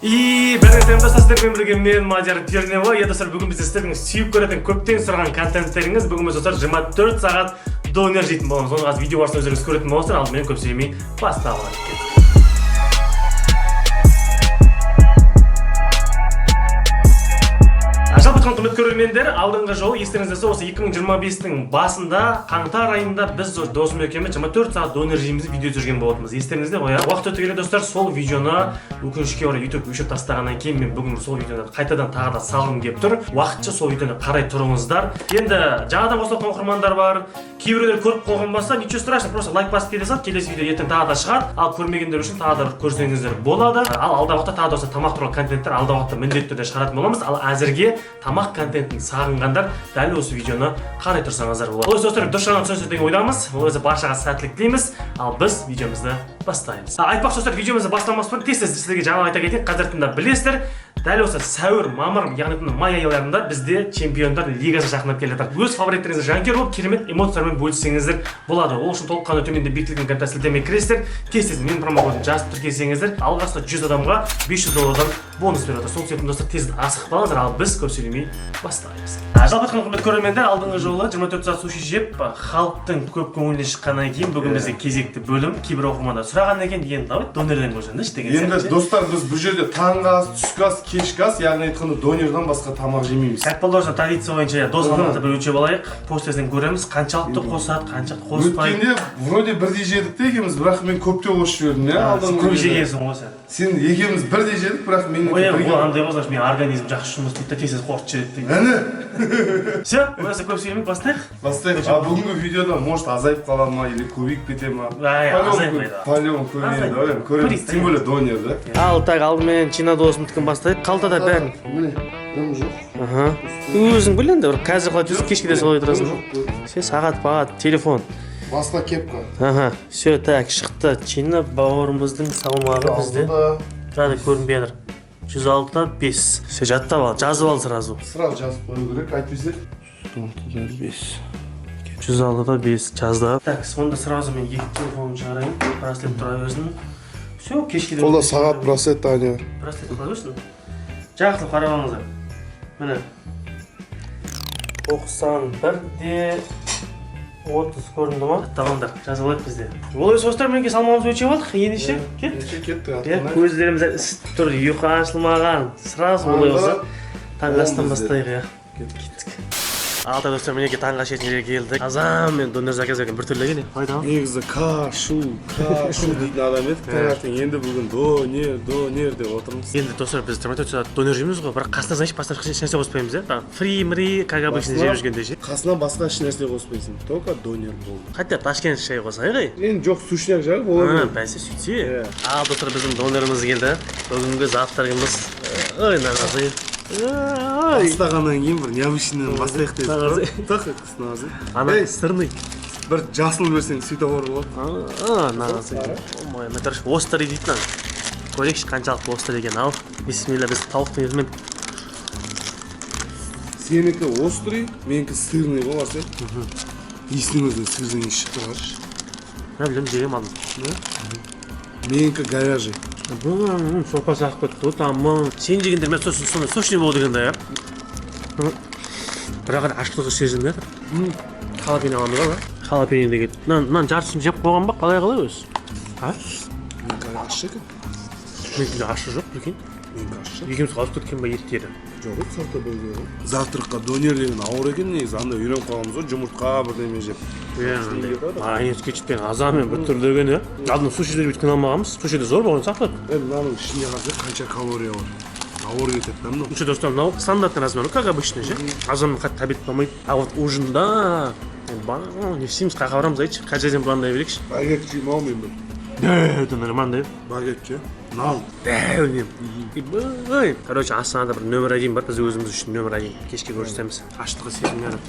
И бәріңізден достармен бірге мен Мадияр Пернева. Достар, бүгін бізде сіздердің сүйіп көретін көптен сұраған контенттеріңіз. Бүгін біз достар 24 сағат донер жейтін боламыз. Оны қазір видео барысында өздеріңіз көретін боласыздар. Алдымен көп сөйлемей бастап алайық. Жалпы құрметті көрермендер, алдыңғы жолы естеріңізде осы 2025-ның басында қаңтар айында біз досым екеуміз 24 сағат донер жейміз видео түсірген болатынбыз. Естеріңізде ғой. Уақыт өте келе достар, сол видеоны өкінішке орай YouTube өшіріп тастағаннан кейін мен бүгін сол видеоны қайтадан тағы да салғым келіп тұр. Уақытша сол видеоны қарай тұрыңыздар. Енді жаңадан қосылған оқырмандар бар. Кейбіреулер көріп қойған болса, ничего страшного, просто лайк басып кете салып, келесі видео ертең тағы да шығады. Ал көрмегендер үшін тағы да көрсеңіздер болады. Ал алдағы уақытта тағы да осы тамақ туралы контенттер алдағы уақытта міндетті түрде шығаратын боламыз. Ал әзірге тамақ контентін сағынғандар дәл осы видеоны қарай тұрсаңыздар болады. Осы достар, дұрыс жағынан түсінсіз деген ойдамыз. Ол өзі баршаға сәттілік тілейміз. Ал біз видеомызды бастаймыз. Айтпақшы достар, видеомызды бастамас бұрын тез сіздерге жаңа айта кетейін. Қазір тыңда білесіздер. Дәл осы сәуір, мамыр, яғни май айларында бізде чемпиондар лигасы жақындап келе жатыр. Өз фавориттеріңізді жанкүйер болып, керемет эмоциялармен бөліссеңіздер болады. Ол үшін толыққанды төменде бекітілген картаға сілтеме кіресіздер. Тез менің промокодымды жазып тіркелсеңіздер, алғашқы 100 адамға $500 бонус береді. Сол себептен достар, тез асықпаңыздар, ал біз көп сөйлемей бастаймыз. Жалпы құрметті көрермендер, алдыңғы жолы 24 сағат суши жеп, халықтың көп көңілінен шыққаннан кейін бүгін бізде кезекті бөлім. Кейбір оқырмандар сұраған екен, енді давай донерден көрсеңдерші деген сияқты. Енді достар, біз бұл жерде таңғы ас, түскі ас, кешкі ас, яғни айтқанда донердан басқа тамақ жемейміз. Әкпалдаушы традиция бойынша дозғанымызды бір өлшеп алайық. Постерден көреміз, қаншалықты қосады, қаншалықты қоспайды. Өткенде вроде бірдей жедік те екеуміз, бірақ мен көптеу қосып жібердім, Сен көп жегенсің ғой сен. Сен екеуміз бірдей жедік, бірақ мен андай болса, мен организм жақсы жұмыс істейді, тез қорытып жібереді деген. Все, осы көп сөйлемей бастайық. Бастайық. Бүгінгі видеода может азайып қала ма, или көбейіп кете ма? Азаймайды. По-любому көреміз, тем более донер, да? Ал так, алдымен Чина досымдікін бастайық. Қалтада бәрін. Міне, дым жоқ. Өзің біл енді, қазір қалай жүрсің, кешке де солай тұрасың. Сен сағат, телефон. Басқа кепка. Все, так, шықты. Чина бауырымыздың салмағы бізде. Тұрады, көрінбей жатыр. 106-да 5. Сен жаттап ал, жазып ал сразу. Сразу жазып қою керек, айтпесе. 106-да 5 жазды. Так, сонда сразу мен екі телефонын шығарайын. Браслет тұра өзінің. Все, кешке де... Ол да сағат браслет, Таня. Браслет тұра өзінің. Жақсы қарап алыңыздар. Міне. 91-де 30 көрінді ма? Жаттағандар, жазып алайық бізде. Ол өз достар менге салмағымызды өлшеп алдық, ендеше кетті. Көздеріміз ісіп тұр, ұйқы ашылмаған. Сразу олай болса таңғы астан бастайық. Кеттік. Алтай достар, менеке таңға шетін жерге келдік. Азам мен донер заказ берген бір түрлі екен. Қайда? Негізі кашу дейтін адам едік. Таңертең енді бүгін донер деп отырмыз. Енді достар, біз 24 сағат донер жейміз ғой, бірақ қасына значит басқа ешнәрсе қоспаймыз, фри, как обычно жеп жүргенде ше. Қасына басқа ешнәрсе қоспайсың, только донер болды. Хотя Ташкент шай қосайық ей. Енді жоқ, сушняк жағып олар. Бәсе сөйтсе. Ал достар, біздің донеріміз келді. Бүгінгі завтрагымыз нағазы. Бастағаннан кейін бір необычный бастайық деді. Так, сназы. Ана сырный. Бір жасыл берсең сөйтіп орылып. Нағазы. Омай, мәтір остыр дейтін. Көрекші қаншалықты остыр екен. Ал, бисмилла, біз тауықтың етімен. Сенікі острый, менікі сырный боласы. Есінің өзін сырдың еш шықты қарыш. Білем, жегем алдым. Менікі говяжий. Сопа сақып кетті, тамам. Сен жегендер мен соны сочный болды дегенде, бірақ аштығы сезім де. Халапеньо аламыз ала. Халапеньо деген. Мынан жартысын жеп қойған ба, қалай өзі? Менікі ашы екен. Менікі ашы жоқ, екен. Менікі ашы. Екеміз қалып кеткен ба еттері? Жоқ, сарта бөлге. Завтраққа донер деген ауыр екен негізі. Анда үйреніп қалғанбыз ғой, жұмыртқа бірдеме жеп. Майонез кетшіппен азамен бір түрлі деген, алдын сушиде бүйткен алмағанбыз. Сушиде зор болған сақтады. Мынаның ішінде қазір қанша калория бар. Ауыр кетеді, мынау. Еще достар, мынау стандартный размер, как обычно же. Азанмен қатты обед болмайды. А вот ужинда не істейміз, қайқа барамыз айтшы. Қай жерден бұландай берейікші. Багет жеймін ау мен бір. Нормально. Багетке нан. Короче, астанада бір нөмір 1 бар, біз өзіміз үшін нөмір 1 кешке көрсетеміз. Аштығы сезімдері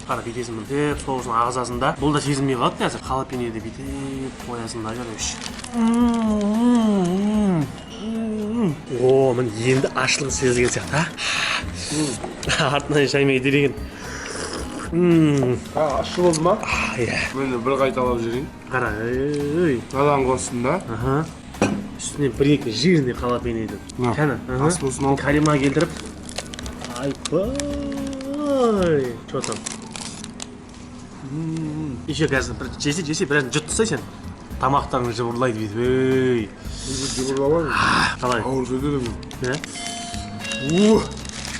қарап бүйтесің деп, соғысының ағзасында. Бұл да сезілмей қалады қазір. Халапеньоды бүйтіп қоясың да короче. О, мен енді ашылығы сезілген сияқты, артынан шаймен едереген. Ашы болды ма? Иә. Мен бір қайталап жүрейін. Қара, Надан қостың да. Üstüne bir жирный халапеньо. Кәні. Сосын алып. Калима келтіріп. Айпай. Что там? Еще қазір бір жесе біраз жұттысай сен. Тамақтарың жыбырлайды бүйтіп. Жыбырлабай. Қалай? Ауыр сөйледі мен.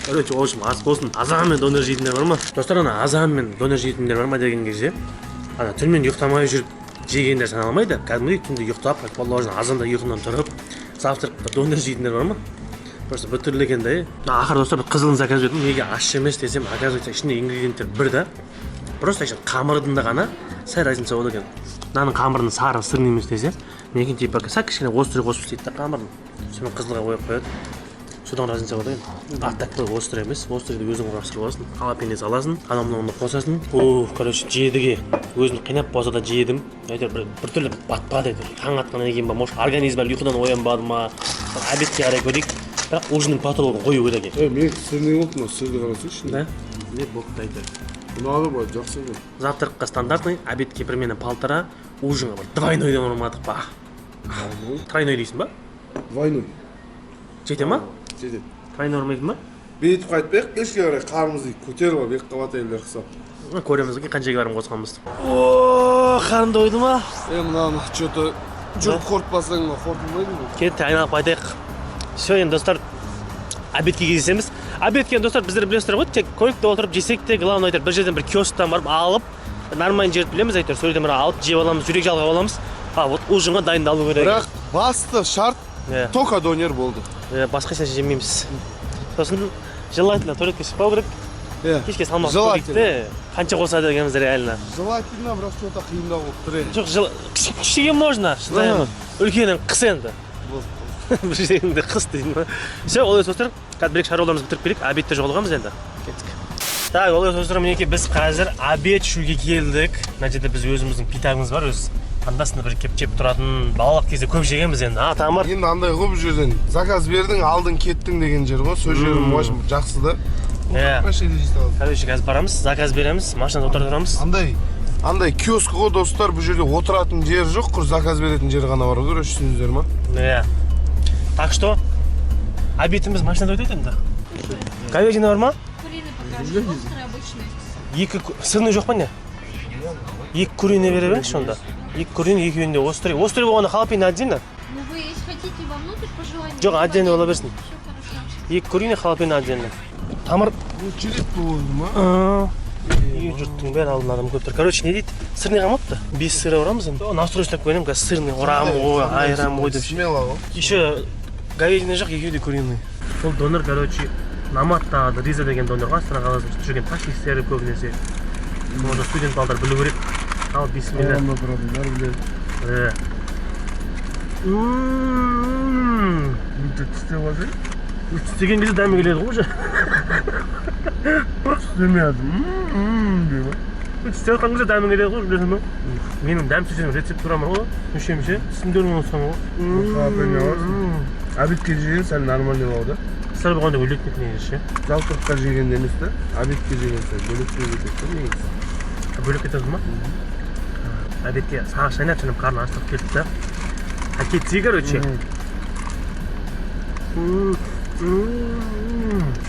Короче, в общем, ас болсын. Азанмен донор жейтіндер бар ма? Достар, ана азанмен донор жейтіндер бар ма деген кезде, ана түнімен ұйықтамай жүріп жегендер саналмайды. Кәдімгідей түнде ұйықтап, как положено, азанда ұйқынан тұрып, завтракта донор жейтіндер бар ма? Просто бір түрлі екен да. Ақыры достар бір қызылын заказ бердім. Неге ащы емес десем, оказывается, ішінде ингредиенттер бір да. Просто еще қамырында ғана сәл разница болады екен. Мынаның қамырының сары сырын емес десе, неге типа сәл кішкене острый қосып істейді да қамырын. Сонымен қызылға қойып қояды. Содан разница болады екен. А так острый емес, острыйды өзің құрастырып аласың. Халапеньо саласың, анау-мынауны қосасың. Короче, жедіге өзім қинап болса да жедім. Әйтеуір бір түрлі батпады әйтеуір. Таң атқаннан кейін ба, может организм әлі ұйқыдан оянбады ма? Обедке қарай көрейік. Бірақ ужиннің потологын қою керек екен. Мен сырный болды, мына сырды қарасайшы. Да? Не болды әйтеуір. Бұнағы бар, жақсы ғой. Завтракқа стандартный, обедке примерно 1,5, ужинға бір двойнойдан ұрмадық ба? Тройной дейсің ба? Двойной. Жете ма? Жетеді. Тройной ұрмайдың ба? Бейтіп қайтпайық, кешке қарай қарымызды көтеріп алып, екі қабат әйелдер қысап. Көреміз екен қанша барым қосқанбыз. Қарым дойды ма? Мынаны что-то жүріп қорытпасаң ба, қорытылмайды ғой. Кетті, айналып қайтайық. Все, енді достар, обедке кездесеміз. Обедке достар біздер білесіздер ғой, тек көлікте отырып жесек те, главное айтар, бір жерден бір киосктан барып алып, нормально жерді білеміз айтар, сол жерден бір алып жеп аламыз, жүрек жалғап аламыз. Вот ужинға дайындалу керек. Бірақ басты шарт только донер болды. Басқа ешнәрсе жемейміз. Сосын желательно туалетке шықпау керек. Кешке салмақ көбейтті. Қанша қосады дегеніміз реально. Желательно, бірақ что-то қиындау болып тұр. Жоқ, кішкеге можно, шыдаймын. Үлкенін қыс енді. Бір жеріңді қыс дейін. Все, олай достар, қазір бір шаруаларымызды бітіріп келейік, обедте жоғалғанбыз енді. Кеттік. Так, олай достар, мінекей біз қазір обед ішуге келдік. Мына жерде біз өзіміздің питагымыз бар, өз андасында бір кеп жеп тұратын балалық кезде көп жегенбіз енді. Тамыр. Енді андай ғой бұл жерден заказ бердің, алдың, кеттің деген жер ғой. Сол жерім жақсы да. Короче, қазір барамыз, заказ береміз, машинада отыра тұрамыз. Андай киоск ғой достар, бұл жерде отыратын жер жоқ, құр заказ беретін жер ғана бар, көресіздер ма? Так что, обедіміз машинада өтеді енді. Говядина бар ма? Куриный покажи, острый обычный. Екі сырный жоқ па не? Екі куриный бере беріңізші онда. Екі куриный, екеуінде острый. Острый болғанда халапеньо отдельно? Ну вы, если хотите вовнутрь, по желанию. Жоқ, отдельно бола берсін. Все хорошо. Екі куриный, халапеньо отдельно. Тамыр. Бұл череп болды ма? Жұрттың бәрі алдын адам көп тұр. Короче, не дейді? Сырный қамапты. 5 сыры ұрамыз енді. Настройшылап көремін, қазір сырный ұрамын, айрам ой деп. Смело ғой. Еще говядина жоқ, екеуі де куриный. Сол донор, короче, наматтағы Риза деген донор ғой, Астана қаласында жүрген таксисттері көбінесе. Оны студент балдар білу керек. Ал бисмилля. Алаңда тұратындар біледі. Өте тістеп алсай? Тістеген кезде дәмі келеді ғой уже. Тістемеді. Дейма. Тістеп жатқан кезде дәмі келеді ғой, білесің бе? Менің дәм сөзінің рецептурам бар ғой, мүше-мүше. Тісімдерін ұнатсам ғой. Халапеньо барсың. Обедке жеген сәл нормальный болады. Сыр болғанда бөлек негізі. Завтракқа жеген емес та, обедке жеген сәл бөлек кетеді негізі. Бөлек кетеді ма? Обедке сағаш шайнап шайнап қарны аштырып кетті да. Кетсе, короче.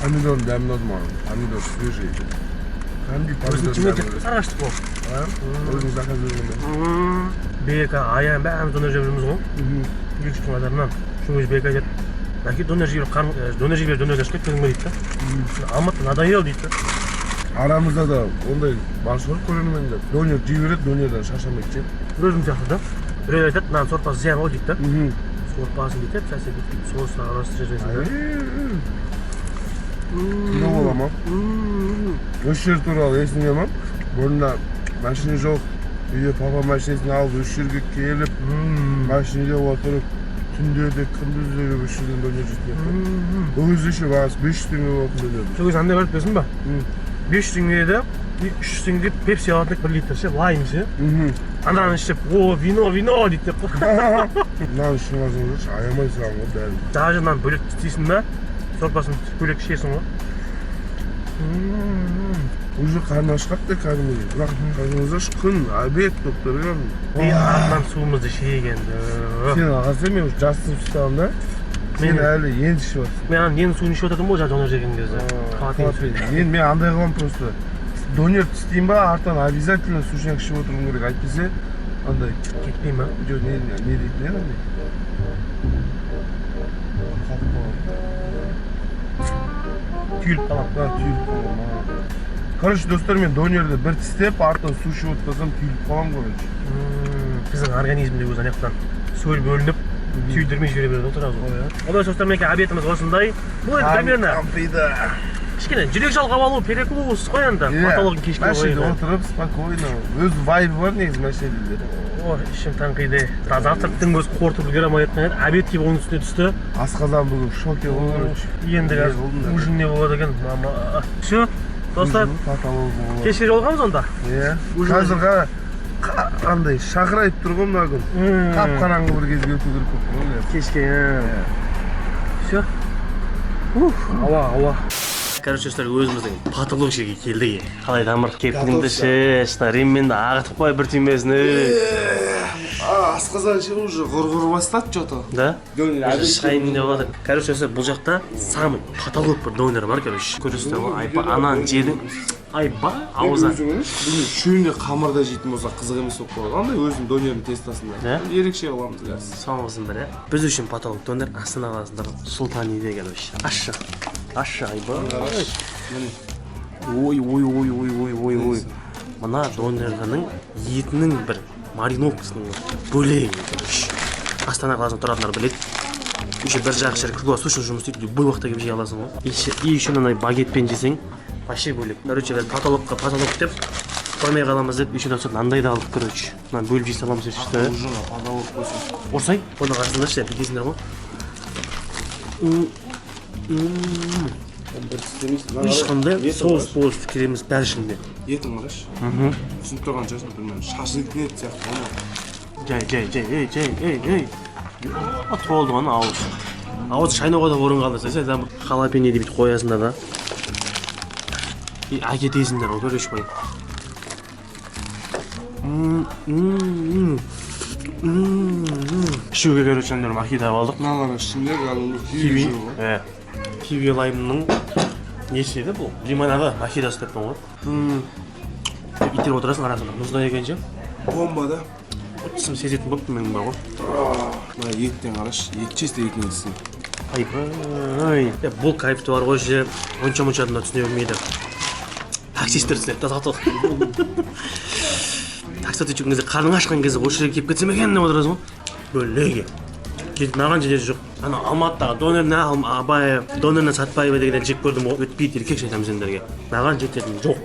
Помидор дәмін ұнады маған. Помидор свежий екен. Қандай помидор дәмін. Сарғаштық бол. Өзің заказ бергенде. Бека, аян бәріміз донор жеп жүрміз ғой. Екі-үштің қатарынан. Шың өзі бека айтады. Бәке донор жеп донордан шығып кеткенің бе дейді да. Алматы надоел дейді да. Арамызда да ондай бар шығар көрермендер. Донер жей береді, донердан шаршамайды ше. Өзім сияқты да. Біреу айтады, мынаның сорпасы зиян ғой дейді да. Сорпасын бүйтіп, сәсе бүйтіп, соусына араластырып жүресің да. Кино бола ма? Осы жер туралы есіңе ма? Бұрында машина жоқ. Үйде папа машинасын алып осы жерге келіп, машинада отырып, түнде де күндізде де осы жерден донер жейтін. Бұл кезде ше бағасы 500 теңге болатын донер. Сол кезде андай барып білесің ба? 500 теңгеде 300 теңге пепси алатындық 1 литр ше, лайм ше. Ананы ішіп, вино дейді деп қой. Мынаны ішіп алсаң жүрші, аямайсың ғой дәл. Даже мынаны бөлек істейсің ба, сорпасын бөлек ішесің ғой. Уже қарны ашқақтай кәдімгідей. Бірақ қарныңызда күн, обед болып тұрған. артынан суымызды ішегенді. Сен ағасы мен уже жастың ұстағым да. Сен әлі енді ішіп жатсың. Мен ана ненің суын ішіп жатырмын ғой, донор жеген кезде. Енді мен андай қыламын просто. Донер тістейін ба, артынан обязательно сушняк ішіп отыруым керек әйтпесе андай Кетпей ма? жоқ не дейді мен андай Түйіліп қалам. Түйіліп қалам. Короче, достар, мен донерді бір тістеп, артынан су ішіп отырсам түйіліп қалам, короче. Біздің организмде өзі анаяқтан сөл бөлініп, түйдірмей жібере береді отырады ғой. Олай достар, менің обедіміз осындай. Бұл енді примерно кішкене жүрек жалғап алу, перекус қой енді. Потологын кешке Машинада қойды. отырып, спокойно. Өз вайбы бар негізі машинада. О, ішім таңқиды. Завтрактың өзі қорытып үлгере алмайтын еді. Обед келіп оның үстіне түсті. Асқазан бүгін шоке болды, короче. Енді қазір ужин не болады екен, мама. Все, достар, кешке жолығамыз онда. Иә. Қазір андай шақырайып тұр ғой мына күн. Қап-қараңғы бір кезге өту керек болып тұр. Кешке. Все. Ауа. Короче, өзіміздің потолок жерге келдік. Қалай тамыр? Кептіңді ше, ремменді ағытып қой бір түймесін. Асқазан ше уже ғыр-ғыр бастады что-то. Да? Шайын деп отыр. Короче, бұл жақта самый потолок бір донер бар, короче. Көресіздер ғой, айба ананы жедің. Айба, ауза. Шүйінде қамырда жейтін болса қызық емес болып қалады. Андай өзінің донердің тестасында. Ерекше қыламыз қазір. Соңғысын бір, біз үшін потолок донер Астана қаласындағы Сұлтаниде, короче. Ашы, айба. Ой. Мына донердің етінің бір мариновкасының бөлегі, короче. Астана қаласында тұратындар біледі. Еще бір жағы жер круглосуточно жұмыс істейді, любой уақытта келіп жей аласың ғой. И еще мынандай багетпен жесең, вообще бөлек. Короче, потолок деп қоймай қаламыз деп, еще да мынандайды алдық, короче. Мынаны бөліп жей саламыз деп шықты. Потолок болсын. Орсай, оның қасында ше, білгесіңдер ғой. Ешқандай соус кереміз бәрі ішінде. Етін қараш. Түсініп тұрған жасын, білмем, шашылық нет сияқты. Жай. Толды ғана ауыз. Ауыз шайнауға да орын қалды. Сәл халапеньо деп қоясыңдар да. Әкетесіңдер, ол көреш қой. Ішуге көречендер махида алдық. Мынаған ішінде кәдімгі Киви. Киви лаймның несі еді бұл? Лимонады махидасы деп тұн ғой. Итеріп отырасың арасында. Мұздай екенше. Бомба да. Тісім сезетін болып менің бар ғой. Мына еттен қараш, ет чисто етінен түсін. Айбай. Бұл кайфты бар ғой же, онша-мұншадың түсіне білмейді. Таксистер түсінеді, тазақтық. Таксиста жүрген кезде, қарның ашқан кезде осы жерге кеп кетсем екен деп отырасың ғой. Бөлеге. Кетіп маған жедер жоқ. Ана Алматыдағы донеріне Сатпаева дегенде жеп көрдім ғой, өтпейді еркекше айтамын сендерге. Маған жететін жоқ.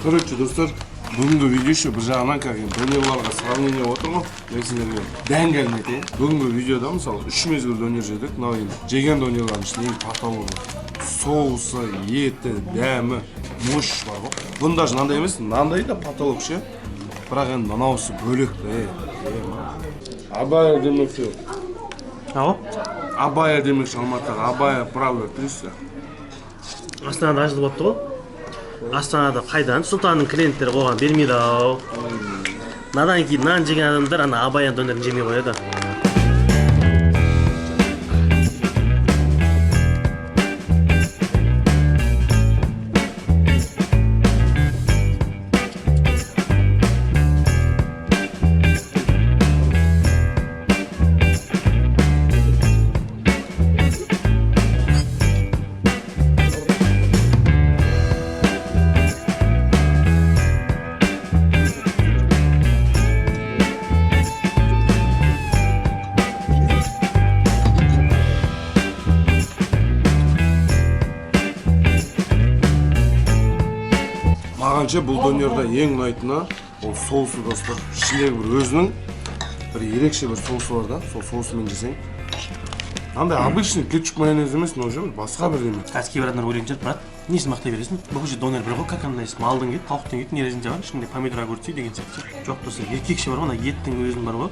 Короче, достар, бүгінгі видео еще бір жағынан донерларға сравнение отыр ғой. Мен сендерге дән келмеді. Бүгінгі видеода мысалы 3 мезгіл донер жедік. Мынау енді жеген донерлардың ішінде ең потолығы. Соусы, еті, дәмі, мощь бар ғой. Бұны даже мынандай емес, мынандай да потолок ше. Бірақ енді мынаусы бөлек. Абая демекші. Ау? Абая демекші Алматыдағы. Абая правда, білесіз. Астанада ашылып отты ғой. Астанада қайдан? Сұлтанның клиенттері қоған бермейді ау. Надан кейін нан жеген адамдар ана Абаян донерін жемей қояды. Мағанша бұл донерда ең ұнайтыны ол соусы достар. Ішіндегі бір өзінің бір ерекше бір соусы бар да, сол соусымен жесең. Андай обычный кетчуп майонез емес, но уже басқа бір деме. Қазір кейбір адамдар ойлайтын шығар, брат, несін мақтай бересің? Бұл же донер бір ғой, как анайсың, малдың ет, тауықтың ет, нерезінде бар, ішінде помидор огурцы деген сияқты. Жоқ достар, еркекше бар ғой, ана еттің өзінің бар ғой.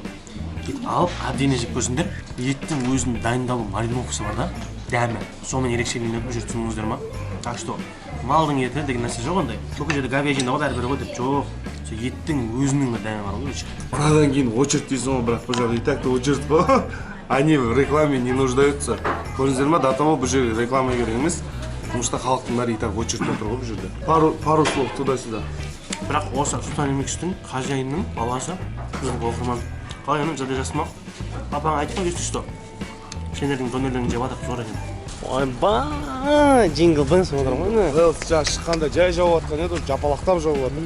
Ет алып, әбден жеп көрсіңдер, еттің өзінің дайындалу мариновкасы бар да, дәмі. Сонымен ерекшеленеді, бұл жерді түсініңіздер ма? Так что малдың еті деген нәрсе жоқ ондай. Бүкіл жерде говядина ғой бәрібір ғой деп жоқ. Сол еттің өзінің дәмі бар ғой. Одан кейін очередь дейсің ғой, бірақ бұл жерде и так-то очередь ғой. Они в рекламе не нуждаются. Көрдіңіздер ма, до того бұл жерде реклама керек емес. Потому что халықтың бәрі и так очередьте тұр ғой бұл жерде. Пару слов туда-сюда. Бірақ осы Сұлтан Емекштің хозяинның баласы, біздің оқырман. Қалай оның жады жасымақ? Папаң айтқан кезде что? Сендердің донерлерің жеп атып зор екен. Ойбай, джингл бен смотрим ғой. Жаңа шыққанда жай жауып атқан еді, жапалақтап жауып атыр.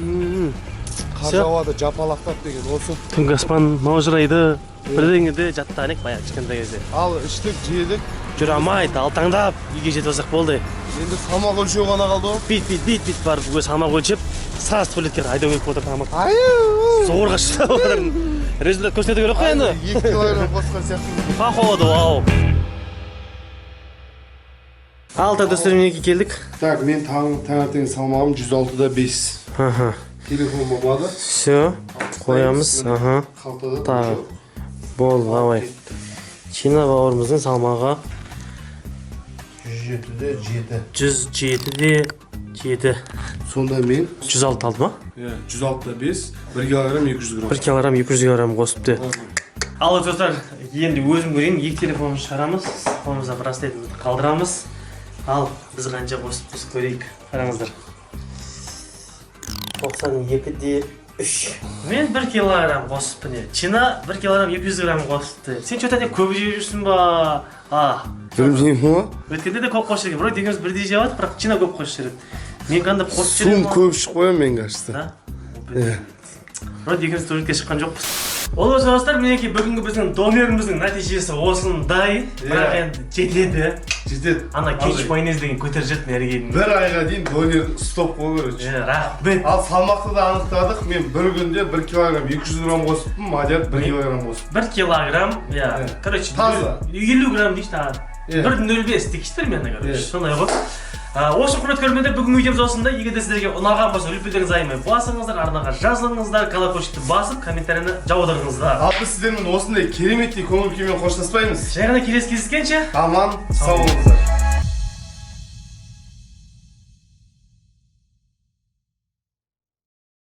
Қар жауады, жапалақтап деген осы. Түнгі аспан маужырайды. Бірдеңеде жаттанек баяғы кішкентай кезде. Ал іштік, жедік. Жүре алмайды, алтаңдап үйге жетіп алсақ болды. Енді салмақ өлшеу ғана қалды ғой. Бит барып бүгін салмақ өлшеп, сразу туалетке айдау керек отыр тамақ. Зорға шыдап отырмын. Результат көрсету керек қой енді. 2 килограмм қосқан сияқты. Походу, вау. Ал достар, мінеки келдік. Так, мен таңертең салмағым 106-да 5. Телефон болмады. Все, қоямыз. Қалтада. Так, болды, давай. Чина бауырымыздың салмағы 107-де 7. 107-де 7. Сонда мен 106 алды ма? 106-да 5, 1 килограмм 200 грамм. 1 килограмм 200 грамм қосыпты. Ал достар, енді өзім көрейін, екі телефонын шығарамыз, қолымызда браслетімізді қалдырамыз. Ал біз қанша қосыппыз көрейік, қараңыздар. 92-де 3. Мен 1 килограмм қосыппын. Чина 1 килограмм 200 грамм қосыпты. Сен что-то көп жеп жүрсің ба? Білмеймін ба? Өткенде де көп қосып жүрген. Бұрай дегеніміз бірдей жеп жатыр, бірақ Чина көп қосып жүреді. Мен қанда қосып Сум жүрем. көп ішіп қоямын мен кажется. Да? Бұрай дегеніміз туалетке шыққан жоқпыз. Ол достар, мінеки бүгінгі біздің донеріміздің нәтижесі осындай. Бірақ енді жетеді. Жетеді. Ана кетчуп майонез деген көтеріп жеттім әргейін. Бір айға дейін донер стоп қой көреді. Рахмет. Ал салмақты да анықтадық. Мен бір күнде 1 килограмм 200 грамм қосыппын, Мадияр 1 килограмм қосып. 1 килограмм, я, короче, таза. 50 грамм дейші тағы. 1.05 текіштер мені, короче, сондай ғой. Осы құрмет көрермендер, бүгінгі видеомыз осында. Егер де сіздерге ұнаған болса, үлпілдеріңіз айымай басыңыздар, арнаға жазылыңыздар, колокольчикті басып, комментарияны жаудырыңыздар. Ал біз сіздермен осындай кереметтей көңіл күймен қоштаспаймыз. Жай ғана келесі кездескенше аман сау болыңыздар.